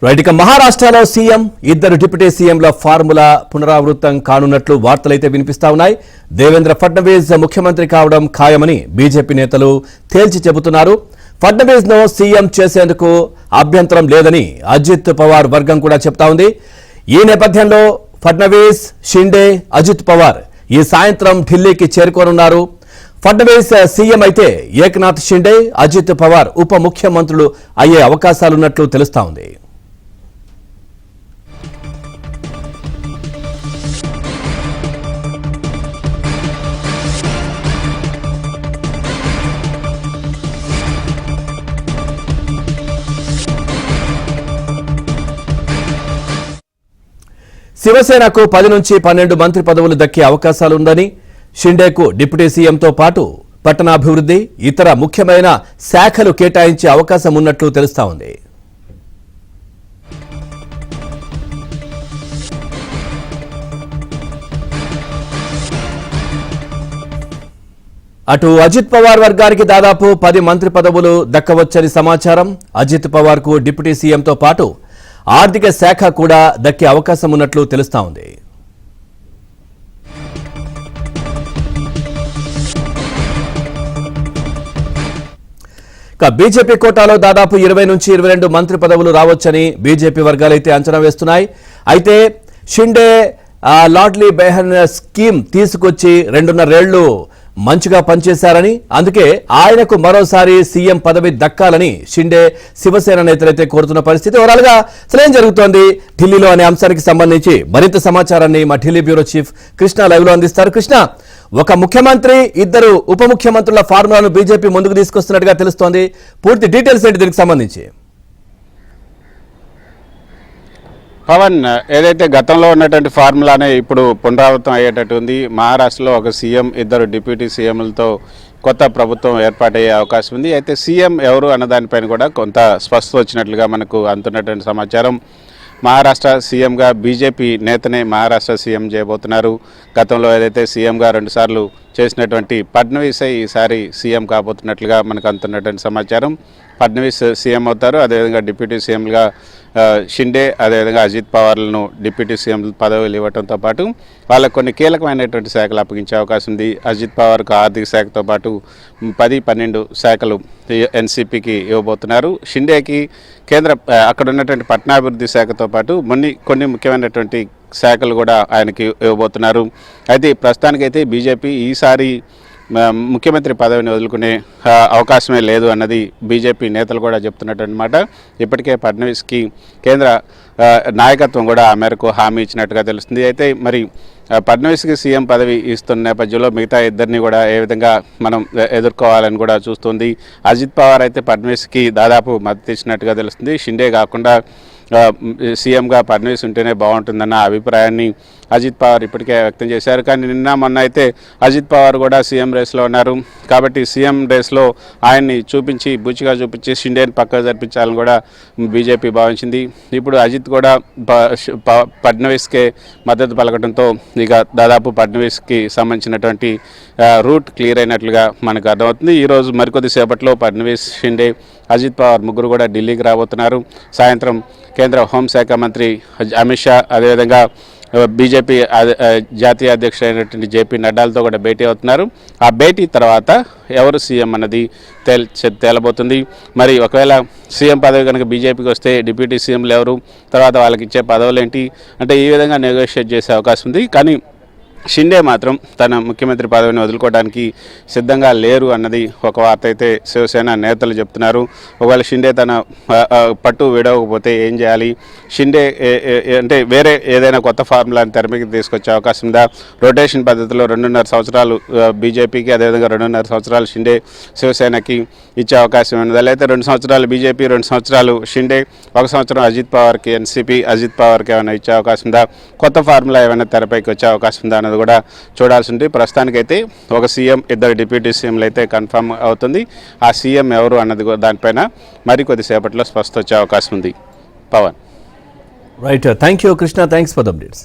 Right, ఇక మహారాష్ట్రలో CM ఇద్దరు డిప్యూటీ సీఎంల ఫార్ములా పునరావృతం కానున్నట్లు వార్తలైతే వినిపిస్తా ఉన్నాయి. దేవేంద్ర ఫడ్నవీస్ ముఖ్యమంత్రి కావడం ఖాయమని బీజేపీ నేతలు తేల్చి చెబుతున్నారు. ఫడ్నవీస్ ను సీఎం చేసేందుకు అభ్యంతరం లేదని అజిత్ పవార్ వర్గం కూడా చెప్తా ఉంది. ఈ నేపథ్యంలో ఫడ్నవీస్, షిండే, అజిత్ పవార్ ఈ సాయంత్రం ఢిల్లీకి చేరుకోనున్నారు. ఫడ్నవీస్ సీఎం అయితే ఏక్నాథ్ షిండే, అజిత్ పవార్ ఉప ముఖ్యమంత్రులు అయ్యే అవకాశాలున్నట్లు తెలుస్తా ఉంది. శివసేనకు 10 నుంచి 12 మంత్రి పదవులు దక్కే అవకాశాలుందని, షిండేకు డిప్యూటీ సీఎంతో పాటు పట్టణాభివృద్ధి, ఇతర ముఖ్యమైన శాఖలు కేటాయించే అవకాశం ఉన్నట్లు తెలుస్తా ఉంది. అటు అజిత్ పవార్ వర్గానికి దాదాపు 10 మంత్రి పదవులు దక్కవచ్చని సమాచారం. అజిత్ పవార్ కు డిప్యూటీ సీఎంతో పాటు ఆర్థిక శాఖ కూడా దక్కే అవకాశం ఉన్నట్లు తెలుస్తా ఉంది. బీజేపీ కోటాలో దాదాపు 20 నుంచి 22 మంత్రి పదవులు రావచ్చని బీజేపీ వర్గాలైతే అంచనా వేస్తున్నాయి. అయితే షిండే లాడ్లీ బెహన్ స్కీమ్ తీసుకొచ్చి 2.5 ఏళ్లు మంచిగా పనిచేశారని, అందుకే ఆయనకు మరోసారి సీఎం పదవి దక్కాలని షిండే, శివసేన నేతలైతే కోరుతున్న పరిస్థితి. ఓవరాల్ గా అసలు ఏం జరుగుతోంది ఢిల్లీలో అనే అంశానికి సంబంధించి మరింత సమాచారాన్ని మా Delhi bureau chief Krishna live లో అందిస్తారు. కృష్ణ, ఒక ముఖ్యమంత్రి, ఇద్దరు ఉప ముఖ్యమంత్రుల ఫార్ములాను బీజేపీ ముందుకు తీసుకొస్తున్నట్టుగా తెలుస్తోంది. పూర్తి డీటెయిల్స్ ఏంటి దీనికి సంబంధించి? పవన్, ఏదైతే గతంలో ఉన్నటువంటి ఫార్ములానే ఇప్పుడు పునరావృతం అయ్యేటట్టు ఉంది. మహారాష్ట్రలో ఒక సీఎం, ఇద్దరు డిప్యూటీ సీఎంలతో కొత్త ప్రభుత్వం ఏర్పాటయ్యే అవకాశం ఉంది. అయితే సీఎం ఎవరు అన్నదానిపైన కూడా కొంత స్పష్టత వచ్చినట్లుగా మనకు అందుతున్నటువంటి సమాచారం. మహారాష్ట్ర సీఎంగా బీజేపీ నేతనే మహారాష్ట్ర సీఎం చేయబోతున్నారు. గతంలో ఏదైతే సీఎంగా 2 సార్లు చేసినటువంటి ఫడ్నవీసే ఈసారి సీఎం కాబోతున్నట్లుగా మనకు అందుతున్నటువంటి సమాచారం. ఫడ్నవీస్ సీఎం అవుతారు. అదేవిధంగా డిప్యూటీ సీఎంలుగా షిండే, అదేవిధంగా అజిత్ పవార్లను డిప్యూటీ సీఎం పదవులు ఇవ్వడంతో పాటు వాళ్ళకు కొన్ని కీలకమైనటువంటి శాఖలు అప్పగించే అవకాశం ఉంది. అజిత్ పవార్కు ఆర్థిక శాఖతో పాటు 10-12 శాఖలు ఎన్సీపీకి ఇవ్వబోతున్నారు. షిండేకి కేంద్ర అక్కడ ఉన్నటువంటి పట్టణాభివృద్ధి శాఖతో పాటు కొన్ని ముఖ్యమైనటువంటి శాఖలు కూడా ఆయనకి ఇవ్వబోతున్నారు. అయితే ప్రస్తుతానికైతే బీజేపీ ఈసారి ముఖ్యమంత్రి పదవిని వదులుకునే అవకాశమే లేదు అన్నది బీజేపీ నేతలు కూడా చెప్తున్నటువంటి మాట. ఇప్పటికే ఫడ్నవీస్కి కేంద్ర నాయకత్వం కూడా ఆ మేరకు హామీ ఇచ్చినట్టుగా తెలుస్తుంది. అయితే మరి ఫడ్నవీస్కి సీఎం పదవి ఇస్తున్న నేపథ్యంలో మిగతా ఇద్దరిని కూడా ఏ విధంగా మనం ఎదుర్కోవాలని కూడా చూస్తుంది. అజిత్ పవార్ అయితే ఫడ్నవీస్కి దాదాపు మద్దతు ఇచ్చినట్టుగా తెలుస్తుంది. షిండే కాకుండా సీఎంగా ఫడ్నవీస్ ఉంటేనే బాగుంటుందన్న అభిప్రాయాన్ని అజిత్ పవార్ ఇప్పటికే వ్యక్తం చేశారు. కానీ నిన్న మొన్న అయితే అజిత్ పవార్ కూడా సీఎం రేస్లో ఉన్నారు. కాబట్టి సీఎం రేస్లో ఆయన్ని బూచిగా చూపించి షిండేని పక్కకు జరిపించాలని కూడా బీజేపీ భావించింది. ఇప్పుడు అజిత్ కూడా ఫడ్నవీస్కే మద్దతు పలకడంతో ఇక దాదాపు ఫడ్నవీస్కి సంబంధించినటువంటి రూట్ క్లియర్ అయినట్లుగా మనకు అర్థమవుతుంది. ఈరోజు మరికొద్ది సేపట్లో ఫడ్నవీస్, షిండే, అజిత్ పవార్ ముగ్గురు కూడా ఢిల్లీకి రాబోతున్నారు. సాయంత్రం కేంద్ర హోంశాఖ మంత్రి అమిత్ షా, అదేవిధంగా బీజేపీ జాతీయ అధ్యక్షుడైనటువంటి జేపీ నడ్డాలతో కూడా భేటీ అవుతున్నారు. ఆ భేటీ తర్వాత ఎవరు సీఎం అన్నది తేలబోతుంది. మరి ఒకవేళ సీఎం పదవి కనుక బీజేపీకి వస్తే డిప్యూటీ సీఎంలు ఎవరు, తర్వాత వాళ్ళకి ఇచ్చే పదవులు ఏంటి అంటే ఈ విధంగా నెగోషియేట్ చేసే అవకాశం ఉంది. కానీ షిండే మాత్రం తన ముఖ్యమంత్రి పదవిని వదులుకోవడానికి సిద్ధంగా లేరు అన్నది ఒక వార్త అయితే శివసేన నేతలు చెప్తున్నారు. ఒకవేళ షిండే తన పట్టు విడవకపోతే ఏం చేయాలి, షిండే అంటే వేరే ఏదైనా కొత్త ఫార్ములాని తెరమికి తీసుకొచ్చే అవకాశం ఉందా? రొటేషన్ పద్ధతిలో 2.5 సంవత్సరాలు బీజేపీకి, అదేవిధంగా 2.5 సంవత్సరాలు షిండే శివసేనకి ఇచ్చే అవకాశం ఉన్నదా? లేకపోతే 2 సంవత్సరాలు బీజేపీ, 2 సంవత్సరాలు షిండే, 1 సంవత్సరం అజిత్ పవార్కి, ఎన్సీపీ అజిత్ పవార్కి ఏమైనా ఇచ్చే అవకాశం ఉందా? కొత్త ఫార్ములా ఏమైనా తెరపైకి వచ్చే అవకాశం ఉందా కూడా చూడాల్సి ఉంటుంది. ప్రస్తుతానికైతే ఒక సీఎం, ఇద్దరు డిప్యూటీ సీఎంలు అయితే కన్ఫర్మ్ అవుతుంది. ఆ సీఎం ఎవరు అన్నది దానిపైన మరికొద్దిసేపట్లో స్పష్టత వచ్చే అవకాశం ఉంది. Pavan, right, thank you Krishna, thanks for the updates.